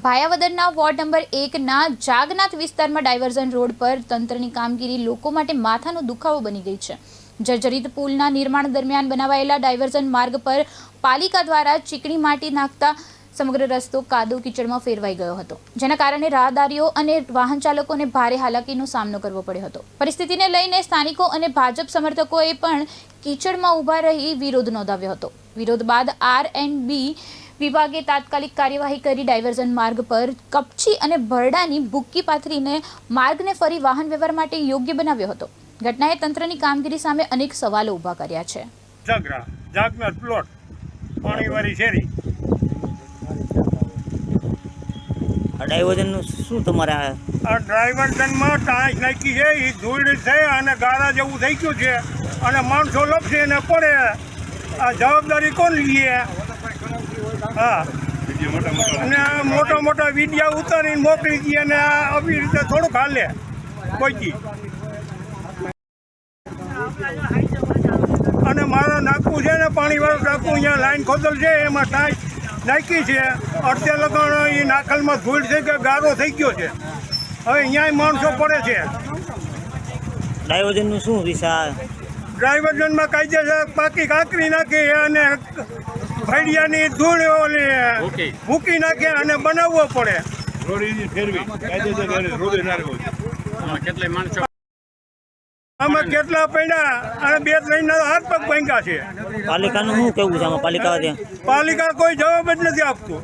ભાયાવદરના ward number 1ના Jagnath વિસ્તારમાં diversion road પર તંત્રની કામગીરી લોકો માટે માથાનો દુખાવો બની ગઈ છે। જર્જરિત પુલના નિર્માણ દરમિયાન બનાવાયેલા ડાયવર્ઝન માર્ગ પર પાલિકા દ્વારા ચીકણી માટી નાખતા સમગ્ર રસ્તો કાદવ કીચડમાં ફેરવાઈ ગયો હતો, જેના કારણે રાહદારીઓ અને વાહન ચાલકોને ભારે હાલાકીનો સામનો કરવો પડ્યો હતો। પરિસ્થિતિને લઈને સ્થાનિકો અને ભાજપ સમર્થકોએ પણ કીચડમાં ઊભા રહી વિરોધ નોંધાવ્યો હતો। વિરોધ બાદ R&B વિભાગે તાત્કાલિક કાર્યવાહી કરી ડાયવર્ઝન માર્ગ પર કપચી અને ભરડાની ભૂક્કી પાથરીને માર્ગને ફરી વાહન વ્યવહાર માટે યોગ્ય બનાવ્યો હતો। ઘટનાએ તંત્રની કામગીરી સામે અનેક સવાલો ઊભા કર્યા છે। જાગનાથ પ્લોટ પાણીવાળી શેરી ડાયવર્ઝનનું શું તમારે આ ડાયવર્ઝનમાં ટાંચ નાખી છે, એ ધૂળ છે અને ગાળા જેવું થઈ ગયું છે અને માણસો લપસે ને પડે। આ જવાબદારી કોણ લઈએ? હા, અને મોટા મોટા વિડીયા ઉતારીને મોકલી દઈએ અને આવી રીતે થોડુંક હાલે કોઈ। અને મારા નાકું છે ને પાણીવાળું નાકું અહીંયા લાઈન ખોદલ છે, એમાં ટાંચ નાખી છે, અડધે લગણ એ નાખલમાં ધૂળ છે કે ગારો થઈ ગયો છે, હવે અહીંયા માણસો પડે છે। ડાયવર્ઝનનું શું વિશા? ડાયવર્ઝનમાં કાયદેસર પાકી કાંકરી નાખી અને ફળિયાની ધૂળ ઓલી મૂકી નાખે અને બનાવવો પડે। આમાં કેટલા પડ્યા અને 2-3 હાથ પગ ભાંગ્યા છે। પાલિકાનું શું કેવું છે આમાં? પાલિકા કોઈ જવાબ જ નથી આપતું।